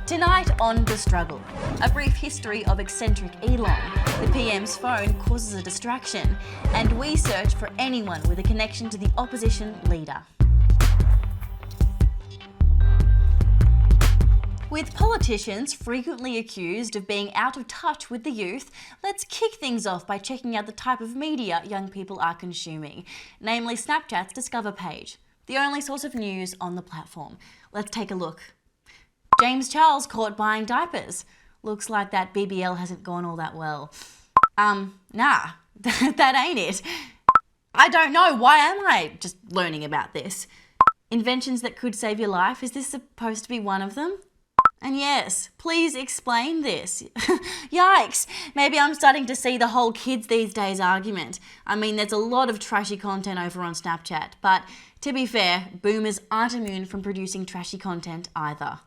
Tonight on The Struggle, a brief history of eccentric Elon, the PM's phone causes a distraction, and we search for anyone with a connection to the opposition leader. With politicians frequently accused of being out of touch with the youth, let's kick things off by checking out the type of media young people are consuming, namely Snapchat's Discover page, the only source of news on the platform. Let's take a look. James Charles caught buying diapers. Looks like that BBL hasn't gone all that well. Nah, that ain't it. I don't know, why am I just learning about this? Inventions that could save your life, is this supposed to be one of them? And yes, please explain this. Yikes, maybe I'm starting to see the whole kids these days argument. I mean, there's a lot of trashy content over on Snapchat, but to be fair, boomers aren't immune from producing trashy content either.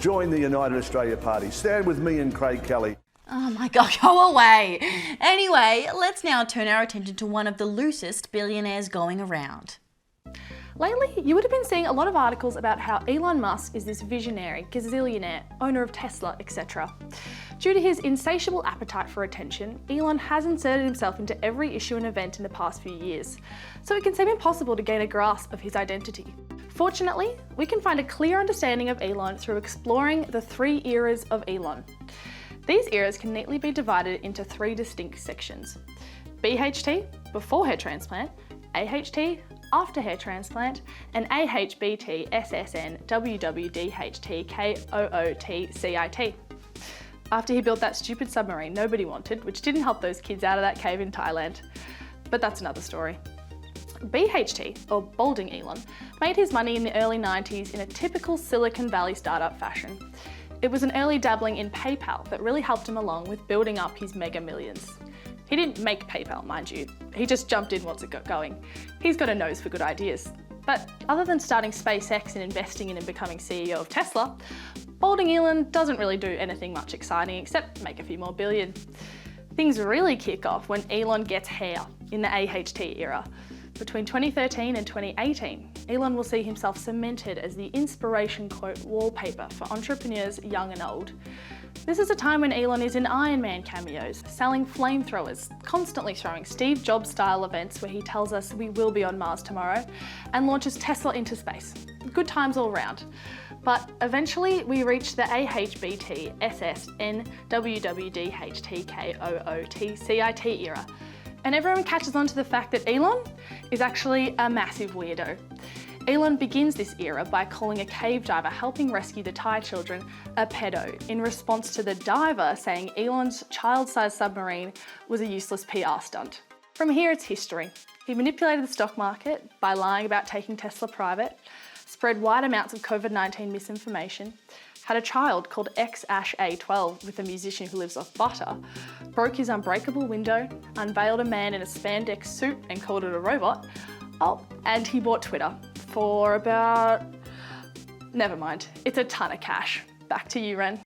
Join the United Australia Party. Stand with me and Craig Kelly. Oh my God, go away. Anyway, let's now turn our attention to one of the loosest billionaires going around. Lately, you would have been seeing a lot of articles about how Elon Musk is this visionary, gazillionaire, owner of Tesla, etc. Due to his insatiable appetite for attention, Elon has inserted himself into every issue and event in the past few years, so it can seem impossible to gain a grasp of his identity. Fortunately, we can find a clear understanding of Elon through exploring the 3 eras of Elon. These eras can neatly be divided into 3 distinct sections: BHT, before hair transplant, AHT, after hair transplant, and AHBT, SSN, WWDHT, KOOT, CIT. After he built that stupid submarine nobody wanted, which didn't help those kids out of that cave in Thailand. But that's another story. BHT, or Balding Elon, made his money in the early 90s in a typical Silicon Valley startup fashion. It was an early dabbling in PayPal that really helped him along with building up his mega millions. He didn't make PayPal, mind you. He just jumped in once it got going. He's got a nose for good ideas. But other than starting SpaceX and investing in and becoming CEO of Tesla, Balding Elon doesn't really do anything much exciting except make a few more billion. Things really kick off when Elon gets hair in the AHT era. Between 2013 and 2018, Elon will see himself cemented as the inspiration quote wallpaper for entrepreneurs young and old. This is a time when Elon is in Iron Man cameos, selling flamethrowers, constantly throwing Steve Jobs-style events where he tells us we will be on Mars tomorrow, and launches Tesla into space. Good times all round. But eventually we reach the AHBT, SSN, WWDHT, KOOT, CIT era, and everyone catches on to the fact that Elon is actually a massive weirdo. Elon begins this era by calling a cave diver helping rescue the Thai children a pedo, in response to the diver saying Elon's child-sized submarine was a useless PR stunt. From here it's history. He manipulated the stock market by lying about taking Tesla private, spread wide amounts of COVID-19 misinformation, had a child called XASH-A12 with a musician who lives off butter, broke his unbreakable window, unveiled a man in a spandex suit and called it a robot. Oh, and he bought Twitter for about... never mind, it's a ton of cash. Back to you, Ren.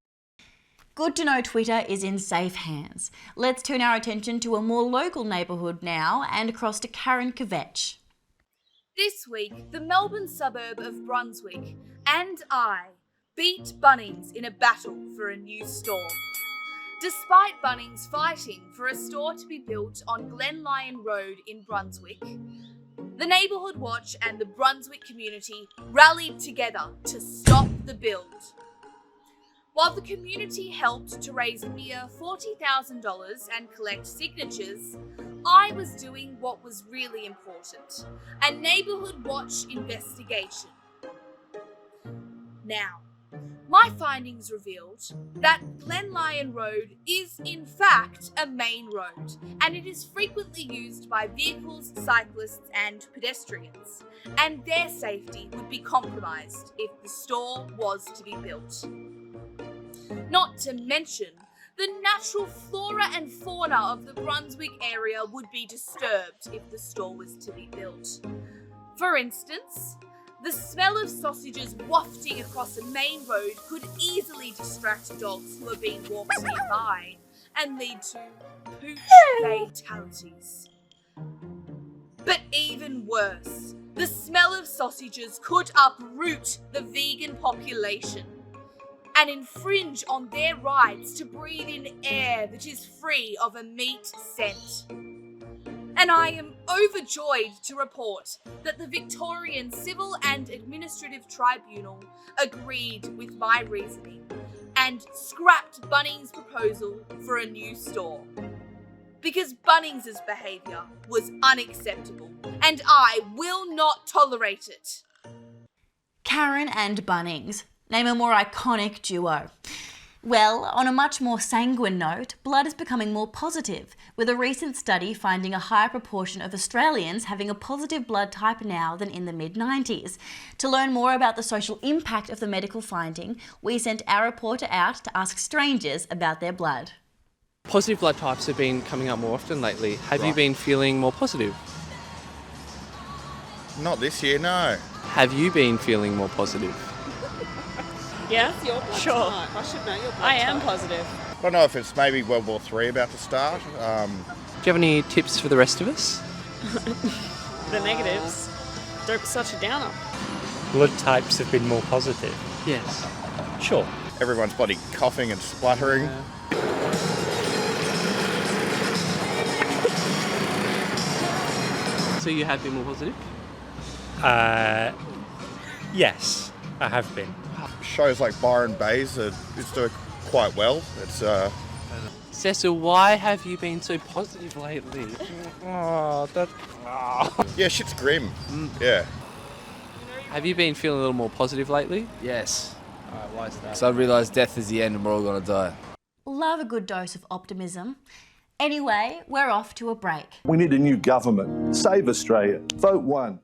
Good to know Twitter is in safe hands. Let's turn our attention to a more local neighbourhood now and across to Karen Kvetch. This week, the Melbourne suburb of Brunswick and I beat Bunnings in a battle for a new store. Despite Bunnings fighting for a store to be built on Glen Lyon Road in Brunswick, the Neighbourhood Watch and the Brunswick community rallied together to stop the build. While the community helped to raise a mere $40,000 and collect signatures, I was doing what was really important, a Neighbourhood Watch investigation. Now, my findings revealed that Glen Lyon Road is in fact a main road, and it is frequently used by vehicles, cyclists and pedestrians, and their safety would be compromised if the store was to be built. Not to mention, the natural flora and fauna of the Brunswick area would be disturbed if the store was to be built. For instance, the smell of sausages wafting across a main road could easily distract dogs who are being walked nearby and lead to pooch fatalities. But even worse, the smell of sausages could uproot the vegan population. and infringe on their rights to breathe in air that is free of a meat scent. And I am overjoyed to report that the Victorian Civil and Administrative Tribunal agreed with my reasoning and scrapped Bunnings' proposal for a new store. Because Bunnings' behaviour was unacceptable, and I will not tolerate it. Karen and Bunnings. Name a more iconic duo. Well, on a much more sanguine note, blood is becoming more positive, with a recent study finding a higher proportion of Australians having a positive blood type now than in the mid-90s. To learn more about the social impact of the medical finding, we sent our reporter out to ask strangers about their blood. Positive blood types have been coming up more often lately. Have you been feeling more positive? Not this year, no. Have you been feeling more positive? Yeah, Your blood sure. type. I should know your blood I am type. positive. I don't know if it's maybe World War III about to start. Do you have any tips for the rest of us? The negatives. Don't be such a downer. Blood types have been more positive. Yes. Sure. Everyone's bloody coughing and spluttering. So you have been more positive? Yes, I have been. Shows like Byron Bay's is doing quite well. It's Cecil, why have you been so positive lately? yeah, shit's grim. Yeah. Have you been feeling a little more positive lately? Yes. Why is that? So I realised death is the end and we're all going to die. Love a good dose of optimism. Anyway, we're off to a break. We need a new government. Save Australia. Vote one.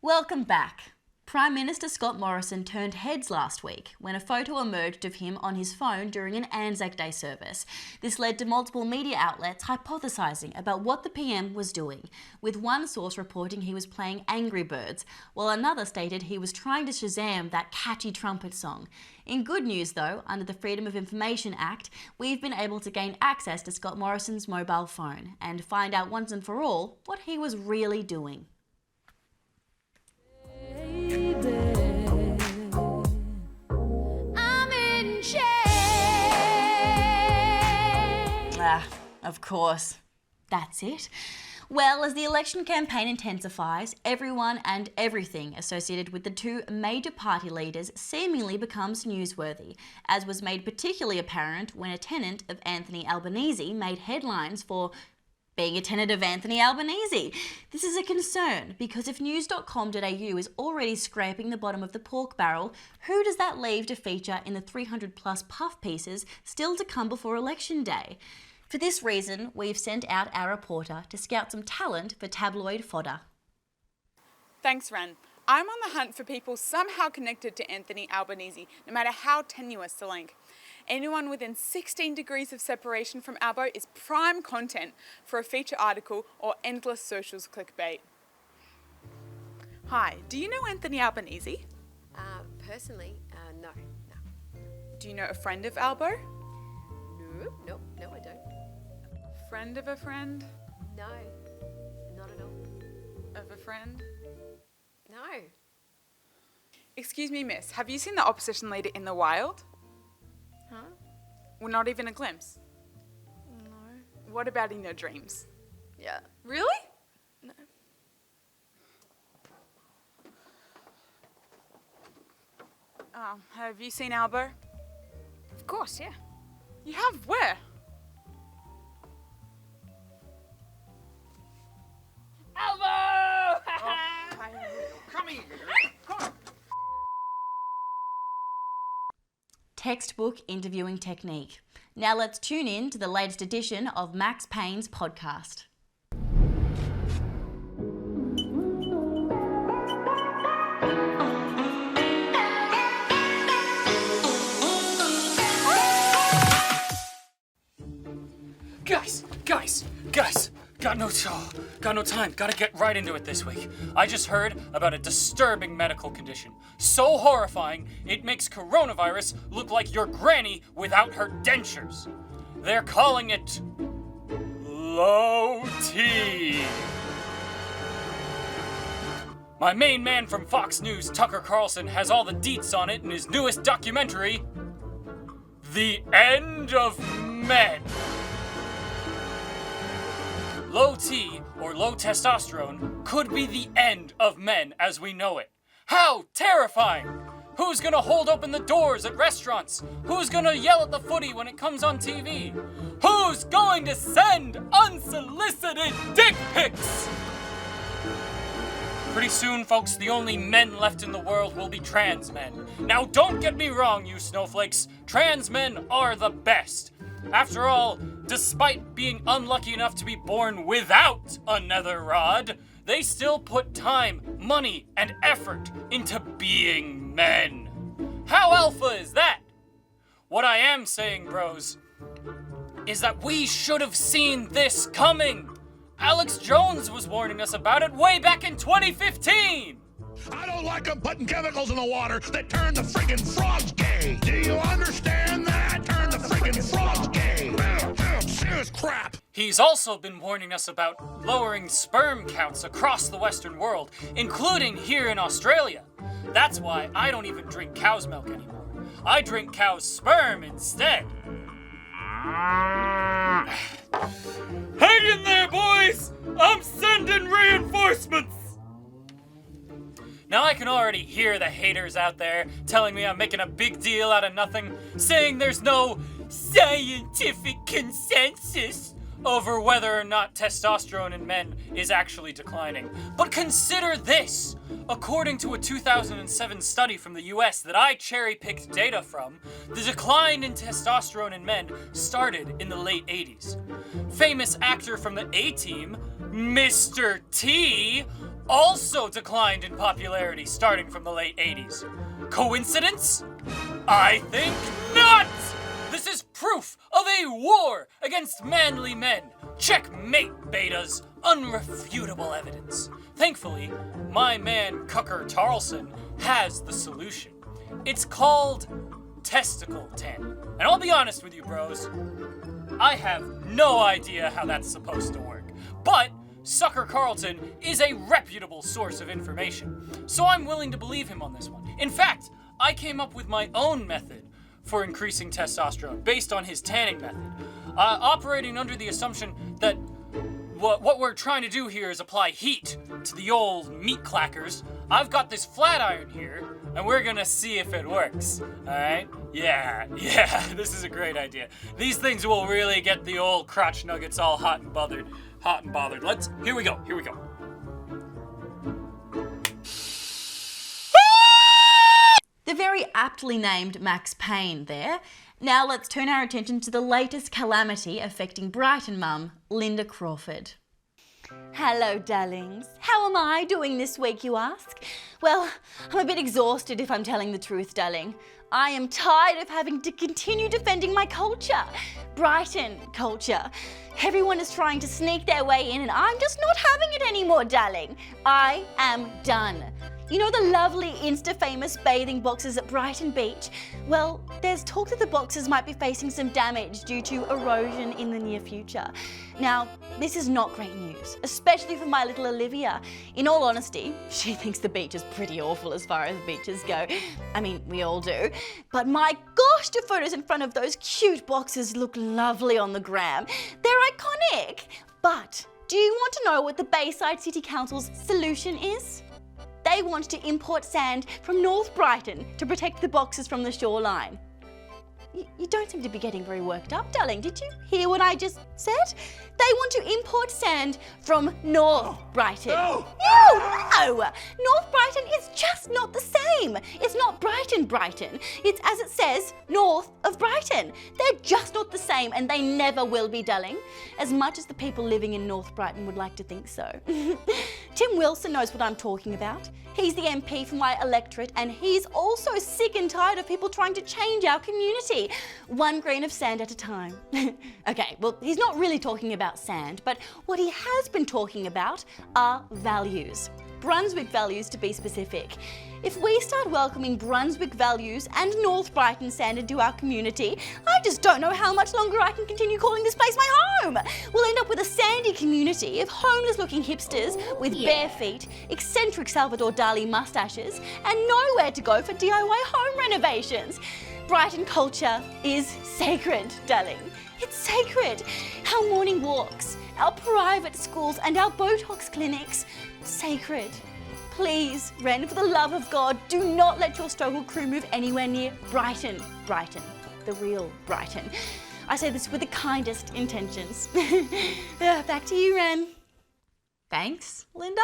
Welcome back. Prime Minister Scott Morrison turned heads last week when a photo emerged of him on his phone during an Anzac Day service. This led to multiple media outlets hypothesising about what the PM was doing, with one source reporting he was playing Angry Birds, while another stated he was trying to Shazam that catchy trumpet song. In good news though, under the Freedom of Information Act, we've been able to gain access to Scott Morrison's mobile phone and find out once and for all what he was really doing. Of course. That's it. Well, as the election campaign intensifies, everyone and everything associated with the two major party leaders seemingly becomes newsworthy, as was made particularly apparent when a tenant of Anthony Albanese made headlines for being a tenant of Anthony Albanese. This is a concern because if news.com.au is already scraping the bottom of the pork barrel, who does that leave to feature in the 300 plus puff pieces still to come before election day? For this reason, we've sent out our reporter to scout some talent for tabloid fodder. Thanks, Ren. I'm on the hunt for people somehow connected to Anthony Albanese, no matter how tenuous the link. Anyone within 16 degrees of separation from Albo is prime content for a feature article or endless socials clickbait. Hi, do you know Anthony Albanese? Personally, no. Do you know a friend of Albo? No, I don't. Friend of a friend? No, not at all. Of a friend? No. Excuse me, miss, have you seen the opposition leader in the wild? Huh? Well, not even a glimpse. No. What about in your dreams? Yeah. Really? No. Have you seen Albo? Of course, yeah. You have? Where? Albo! Come here. Come on. Textbook interviewing technique. Now let's tune in to the latest edition of Max Payne's podcast. Guys, got no time. Gotta get right into it this week. I just heard about a disturbing medical condition. So horrifying, it makes coronavirus look like your granny without her dentures. They're calling it low T. My main man from Fox News, Tucker Carlson, has all the deets on it in his newest documentary, The End of Men. Low T, or low testosterone, could be the end of men as we know it. How terrifying! Who's gonna hold open the doors at restaurants? Who's gonna yell at the footy when it comes on TV? Who's going to send unsolicited dick pics? Pretty soon, folks, the only men left in the world will be trans men. Now, don't get me wrong, you snowflakes. Trans men are the best. After all, despite being unlucky enough to be born without a nether rod, they still put time, money, and effort into being men. How alpha is that? What I am saying, bros, is that we should have seen this coming. Alex Jones was warning us about it way back in 2015. I don't like them putting chemicals in the water that turn the friggin' frogs gay. Do you understand that? Turn the friggin' frogs gay. Serious crap. He's also been warning us about lowering sperm counts across the Western world, including here in Australia. That's why I don't even drink cow's milk anymore. I drink cow's sperm instead. Hang in there, boys! I'm sending reinforcements! Now I can already hear the haters out there telling me I'm making a big deal out of nothing, saying there's no scientific consensus over whether or not testosterone in men is actually declining. But consider this! According to a 2007 study from the US that I cherry-picked data from, the decline in testosterone in men started in the late 80s. Famous actor from the A-Team, Mr. T, also declined in popularity starting from the late 80s. Coincidence? I think not! This is proof of a war against manly men. Checkmate, betas. Unrefutable evidence. Thankfully, my man Tucker Carlson has the solution. It's called testicle tanning. And I'll be honest with you, bros, I have no idea how that's supposed to work. But Sucker Carlton is a reputable source of information, so I'm willing to believe him on this one. In fact, I came up with my own method for increasing testosterone based on his tanning method, operating under the assumption that what we're trying to do here is apply heat to the old meat clackers. I've got this flat iron here, and we're gonna see if it works, alright? Yeah, this is a great idea. These things will really get the old crotch nuggets all hot and bothered. Here we go. The very aptly named Max Payne there. Now let's turn our attention to the latest calamity affecting Brighton mum, Linda Crawford. Hello, darlings. How am I doing this week, you ask? Well, I'm a bit exhausted if I'm telling the truth, darling. I am tired of having to continue defending my culture. Brighton culture. Everyone is trying to sneak their way in and I'm just not having it anymore, darling. I am done. You know the lovely Insta-famous bathing boxes at Brighton Beach? Well, there's talk that the boxes might be facing some damage due to erosion in the near future. Now, this is not great news, especially for my little Olivia. In all honesty, she thinks the beach is pretty awful as far as beaches go. I mean, we all do. But my gosh, do photos in front of those cute boxes look lovely on the gram. They're iconic. But do you want to know what the Bayside City Council's solution is? They want to import sand from North Brighton to protect the boxes from the shoreline. You don't seem to be getting very worked up, darling. Did you hear what I just said? They want to import sand from North Brighton. No! North Brighton is just not the same. It's not Brighton. It's, as it says, north of Brighton. They're just not the same and they never will be, darling. As much as the people living in North Brighton would like to think so. Tim Wilson knows what I'm talking about. He's the MP for my electorate and he's also sick and tired of people trying to change our community. One grain of sand at a time. Okay, well, he's not really talking about sand, but what he has been talking about are values. Brunswick values to be specific. If we start welcoming Brunswick values and North Brighton standard to our community, I just don't know how much longer I can continue calling this place my home. We'll end up with a sandy community of homeless-looking hipsters with bare feet, eccentric Salvador Dali mustaches, and nowhere to go for DIY home renovations. Brighton culture is sacred, darling. It's sacred. Our morning walks, our private schools, and our Botox clinics, sacred. Please, Ren, for the love of God, do not let your struggle crew move anywhere near Brighton. Brighton, the real Brighton. I say this with the kindest intentions. Back to you, Ren. Thanks, Linda.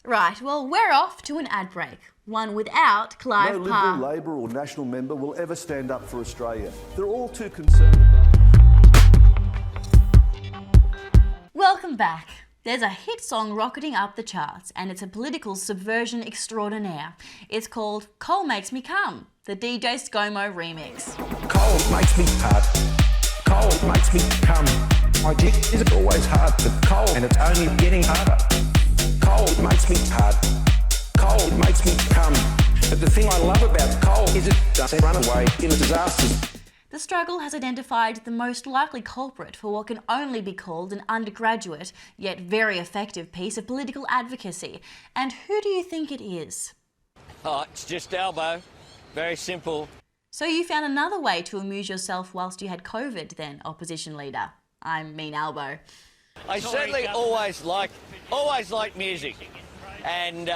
Right, well, we're off to an ad break. One without Clive No Parr. Liberal, Labor or National member will ever stand up for Australia. They're all too concerned about... Welcome back. There's a hit song rocketing up the charts, and it's a political subversion extraordinaire. It's called Coal Makes Me Come, the DJ ScoMo remix. Coal makes me hard. Coal makes me come. My dick is always hard to coal, and it's only getting harder. Coal makes me hard. Coal makes me come. But the thing I love about coal is it doesn't run away in the disasters. The struggle has identified the most likely culprit for what can only be called an undergraduate, yet very effective piece of political advocacy. And who do you think it is? Oh, it's just Albo. Very simple. So you found another way to amuse yourself whilst you had COVID then, opposition leader. I mean Albo. I certainly always like music, and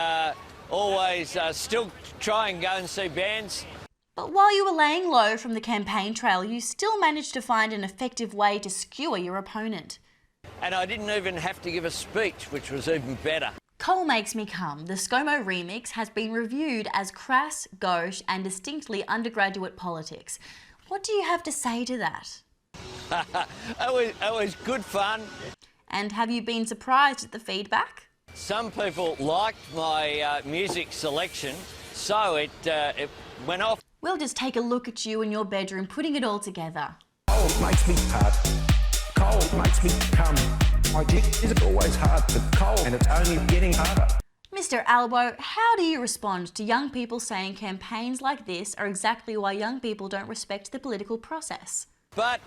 always still try and go and see bands. But while you were laying low from the campaign trail, you still managed to find an effective way to skewer your opponent. And I didn't even have to give a speech, which was even better. Coal Makes Me Come, the ScoMo remix, has been reviewed as crass, gauche and distinctly undergraduate politics. What do you have to say to that? It was good fun. And have you been surprised at the feedback? Some people liked my music selection, so it went off. We'll just take a look at you in your bedroom putting it all together. Coal makes me hard. Coal makes me come. My dick is always hard to coal, and it's only getting harder. Mr. Albo, how do you respond to young people saying campaigns like this are exactly why young people don't respect the political process? But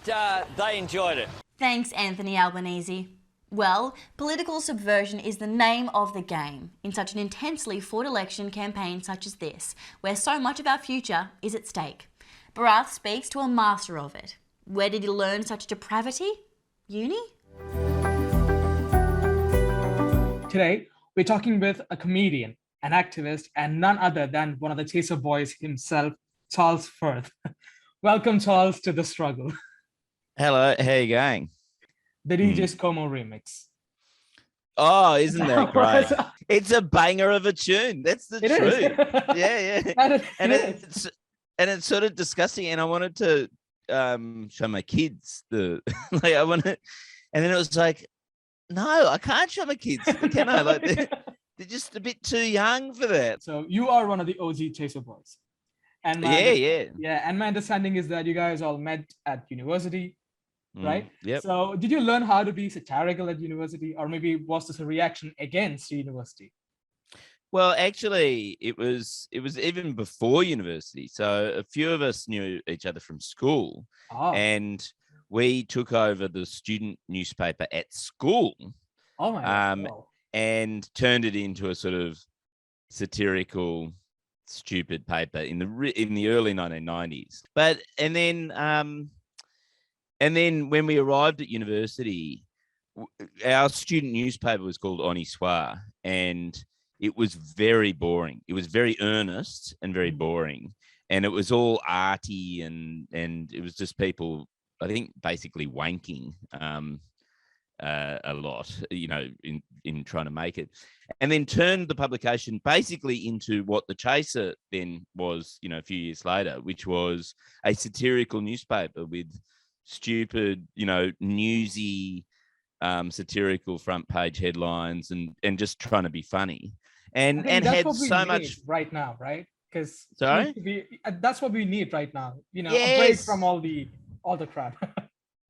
they enjoyed it. Thanks, Anthony Albanese. Well, political subversion is the name of the game in such an intensely fought election campaign such as this, where so much of our future is at stake. Barath speaks to a master of it. Where did he learn such depravity? Uni? Today, we're talking with a comedian, an activist, and none other than one of the Chaser Boys himself, Charles Firth. Welcome, Charles, to The Struggle. Hello, how you going? The DJ ScoMo remix. Oh, isn't that great? It's a banger of a tune. That's the truth. Yeah. And it's sort of disgusting. And I wanted to show my kids and then it was like, no, I can't show my kids. Can I? Like they're just a bit too young for that. So you are one of the OG Chaser Boys. And yeah. And my understanding is that you guys all met at university. Right? Yep. So did you learn how to be satirical at university, or maybe was this a reaction against university? Well, actually, it was even before university. So a few of us knew each other from school, and we took over the student newspaper at school. Oh my God. And turned it into a sort of satirical, stupid paper in the early 1990s. And then when we arrived at university, our student newspaper was called On y Soir, and it was very boring. It was very earnest and very boring. And it was all arty and it was just people, I think, basically wanking a lot, in trying to make it. And then turned the publication basically into what the Chaser then was, a few years later, which was a satirical newspaper with stupid, newsy, satirical front page headlines and just trying to be funny and had so much right now, right? Because sorry, that's what we need right now. A break from all the crap.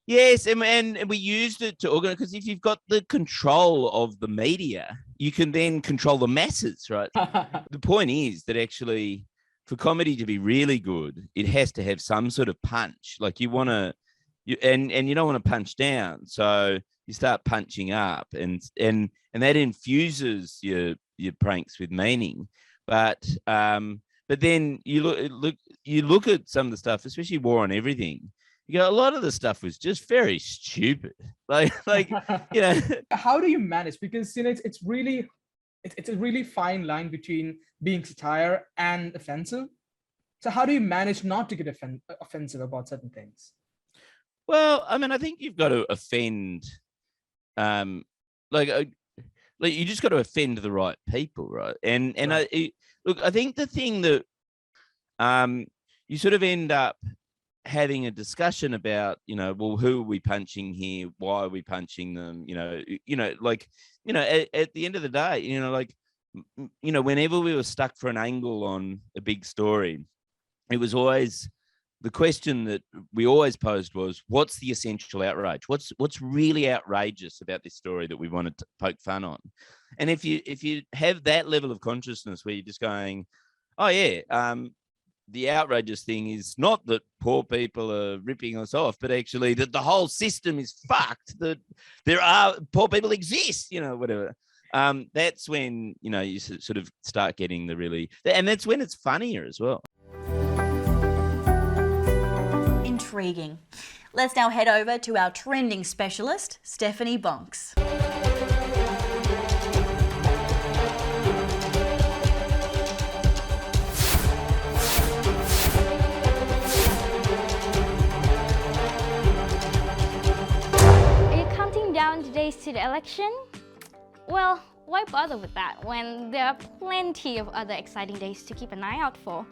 Yes, and we used it to organize, because if you've got the control of the media, you can then control the masses, right? The point is that actually, for comedy to be really good, it has to have some sort of punch. Like you want to, and you don't want to punch down, so you start punching up, and that infuses your pranks with meaning. But then you look at some of the stuff, especially War on Everything. You know, a lot of the stuff was just very stupid. Like you know. How do you manage? Because it's a really fine line between being satire and offensive. So how do you manage not to get offensive about certain things? Well, I mean, I think you've got to offend, like you just got to offend the right people, right? And right. I think the thing that you sort of end up having a discussion about, you know, well, who are we punching here? Why are we punching them? At the end of the day, whenever we were stuck for an angle on a big story, it was always the question that we always posed was, what's the essential outrage? What's really outrageous about this story that we wanted to poke fun on? And if you have that level of consciousness where you're just going, oh yeah, the outrageous thing is not that poor people are ripping us off, but actually that the whole system is fucked, that there are poor people exist, whatever. That's when, you sort of start getting and that's when it's funnier as well. Intriguing. Let's now head over to our trending specialist, Stephanie Bonks. Down the days to the election? Well, why bother with that when there are plenty of other exciting days to keep an eye out for?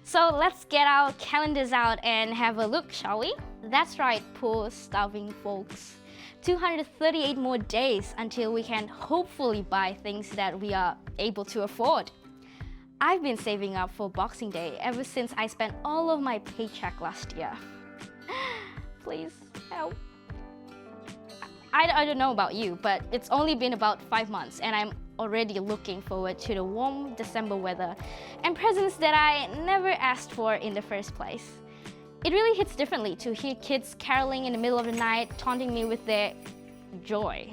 So let's get our calendars out and have a look, shall we? That's right, poor starving folks. 238 more days until we can hopefully buy things that we are able to afford. I've been saving up for Boxing Day ever since I spent all of my paycheck last year. Please help. I don't know about you, but it's only been about 5 months and I'm already looking forward to the warm December weather and presents that I never asked for in the first place. It really hits differently to hear kids caroling in the middle of the night, taunting me with their joy.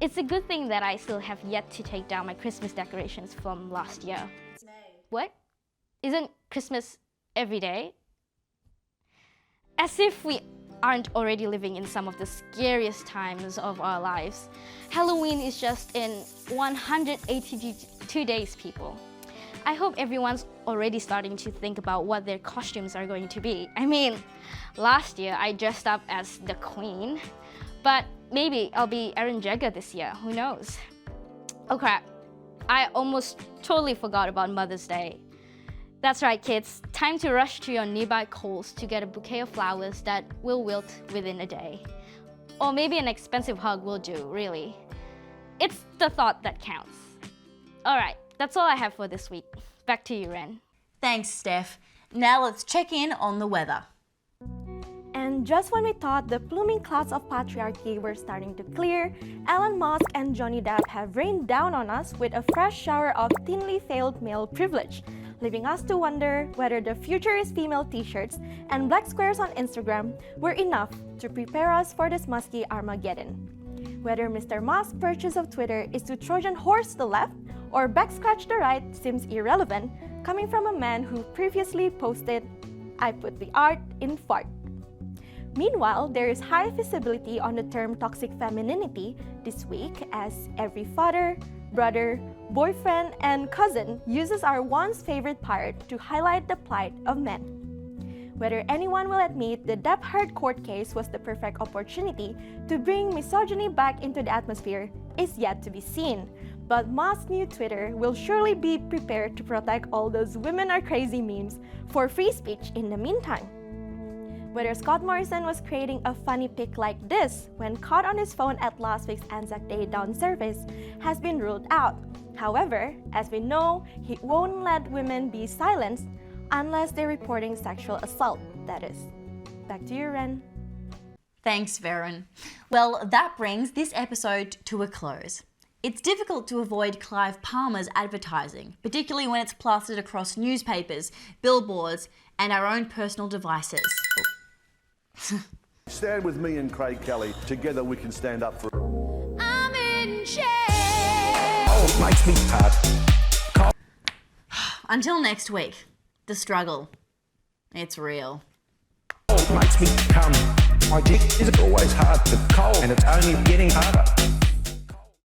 It's a good thing that I still have yet to take down my Christmas decorations from last year. What? Isn't Christmas every day? As if we aren't already living in some of the scariest times of our lives. Halloween is just in 182 days, people. I hope everyone's already starting to think about what their costumes are going to be. I mean, last year I dressed up as the Queen, but maybe I'll be Aaron Jagger this year, who knows? Oh crap, I almost totally forgot about Mother's Day. That's right, kids. Time to rush to your nearby Kohl's to get a bouquet of flowers that will wilt within a day. Or maybe an expensive hug will do, really. It's the thought that counts. All right, that's all I have for this week. Back to you, Ren. Thanks, Steph. Now let's check in on the weather. And just when we thought the pluming clouds of patriarchy were starting to clear, Elon Musk and Johnny Depp have rained down on us with a fresh shower of thinly veiled male privilege, leaving us to wonder whether the future is female t-shirts and black squares on Instagram were enough to prepare us for this musky Armageddon. Whether Mr. Musk's purchase of Twitter is to Trojan horse the left or backscratch the right seems irrelevant, coming from a man who previously posted, "I put the art in fart." Meanwhile, there is high visibility on the term toxic femininity this week as every father, brother, boyfriend, and cousin uses our once favorite part to highlight the plight of men. Whether anyone will admit the Depp-Heard court case was the perfect opportunity to bring misogyny back into the atmosphere is yet to be seen, but Musk's new Twitter will surely be prepared to protect all those women are crazy memes for free speech in the meantime. Whether Scott Morrison was creating a funny pic like this when caught on his phone at last week's Anzac Day Dawn service has been ruled out. However, as we know, he won't let women be silenced unless they're reporting sexual assault, that is. Back to you, Ren. Thanks, Varen. Well, that brings this episode to a close. It's difficult to avoid Clive Palmer's advertising, particularly when it's plastered across newspapers, billboards, and our own personal devices. Stand with me and Craig Kelly. Together we can stand up for... I'm in chair. Cold makes me hard. Until next week, the struggle. It's real. Cold makes me come. My dick is always hard to cold, and it's only getting harder.